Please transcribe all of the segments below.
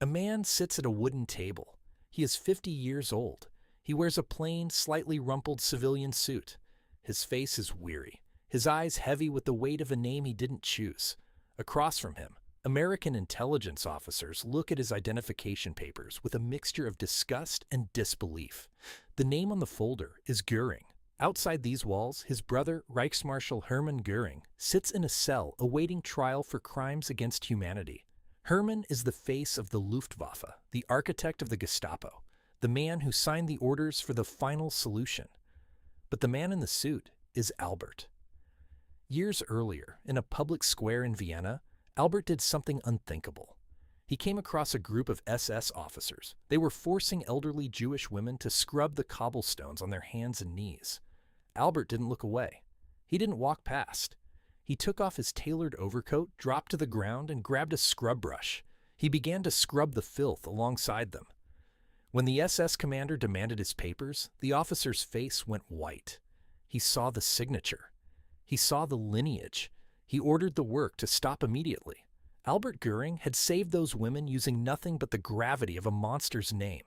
A man sits at a wooden table. He is 50 years old. He wears a plain, slightly rumpled civilian suit. His face is weary, his eyes heavy with the weight of a name he didn't choose. Across from him, American intelligence officers look at his identification papers with a mixture of disgust and disbelief. The name on the folder is Göring. Outside these walls, his brother, Reichsmarschall Hermann Göring, sits in a cell awaiting trial for crimes against humanity. Hermann is the face of the Luftwaffe, the architect of the Gestapo, the man who signed the orders for the final solution. But the man in the suit is Albert. Years earlier, in a public square in Vienna, Albert did something unthinkable. He came across a group of SS officers. They were forcing elderly Jewish women to scrub the cobblestones on their hands and knees. Albert didn't look away. He didn't walk past. He took off his tailored overcoat, dropped to the ground, and grabbed a scrub brush. He began to scrub the filth alongside them. When the SS commander demanded his papers, the officer's face went white. He saw the signature. He saw the lineage. He ordered the work to stop immediately. Albert Göring had saved those women using nothing but the gravity of a monster's name.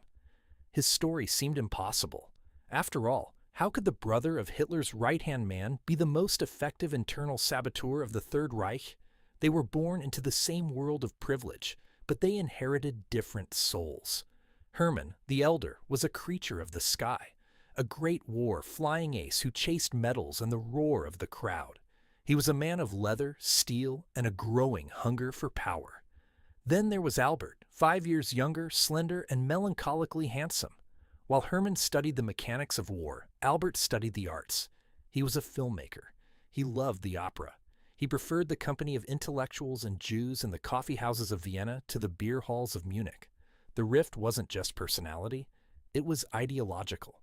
His story seemed impossible. After all, how could the brother of Hitler's right-hand man be the most effective internal saboteur of the Third Reich? They were born into the same world of privilege, but they inherited different souls. Hermann, the elder, was a creature of the sky, a great war flying ace who chased medals and the roar of the crowd. He was a man of leather, steel, and a growing hunger for power. Then there was Albert, 5 years younger, slender, and melancholically handsome. While Hermann studied the mechanics of war, Albert studied the arts. He was a filmmaker. He loved the opera. He preferred the company of intellectuals and Jews in the coffee houses of Vienna to the beer halls of Munich. The rift wasn't just personality, it was ideological.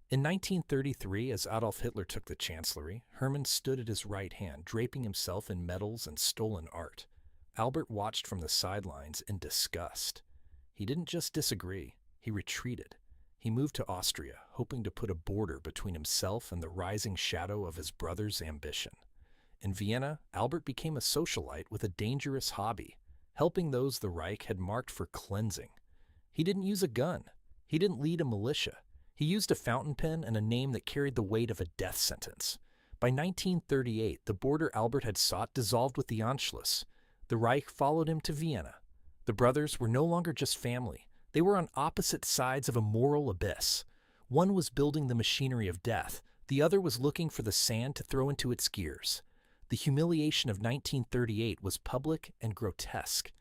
In 1933, as Adolf Hitler took the chancellery, Hermann stood at his right hand, draping himself in medals and stolen art. Albert watched from the sidelines in disgust. He didn't just disagree, he retreated. He moved to Austria, hoping to put a border between himself and the rising shadow of his brother's ambition. In Vienna, Albert became a socialite with a dangerous hobby, helping those the Reich had marked for cleansing. He didn't use a gun. He didn't lead a militia. He used a fountain pen and a name that carried the weight of a death sentence. By 1938, the border Albert had sought dissolved with the Anschluss. The Reich followed him to Vienna. The brothers were no longer just family. They were on opposite sides of a moral abyss. One was building the machinery of death. The other was looking for the sand to throw into its gears. The humiliation of 1938 was public and grotesque.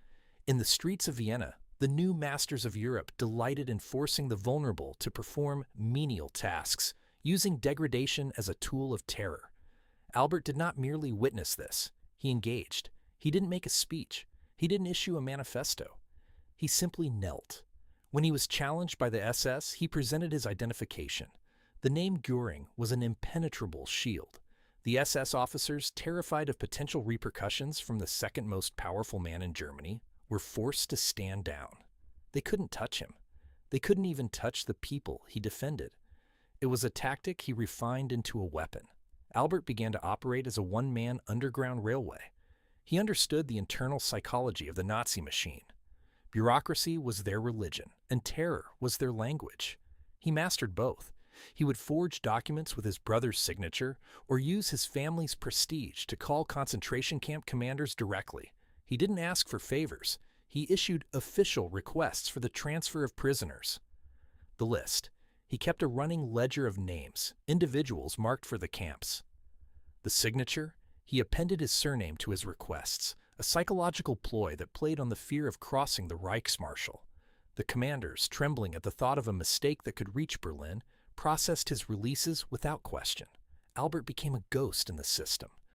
In the streets of Vienna, the new masters of Europe delighted in forcing the vulnerable to perform menial tasks, using degradation as a tool of terror. Albert did not merely witness this. He engaged. He didn't make a speech. He didn't issue a manifesto. He simply knelt. When he was challenged by the SS, he presented his identification. The name Göring was an impenetrable shield. The SS officers, terrified of potential repercussions from the second most powerful man in Germany, were forced to stand down. They couldn't touch him. They couldn't even touch the people he defended. It was a tactic he refined into a weapon. Albert began to operate as a one-man underground railway. He understood the internal psychology of the Nazi machine. Bureaucracy was their religion, and terror was their language. He mastered both. He would forge documents with his brother's signature or use his family's prestige to call concentration camp commanders directly. He didn't ask for favors. He issued official requests for the transfer of prisoners. The list. He kept a running ledger of names, individuals marked for the camps. The signature. He appended his surname to his requests, a psychological ploy that played on the fear of crossing the Reichsmarschall. The commanders, trembling at the thought of a mistake that could reach Berlin, processed his releases without question. Albert became a ghost in the system.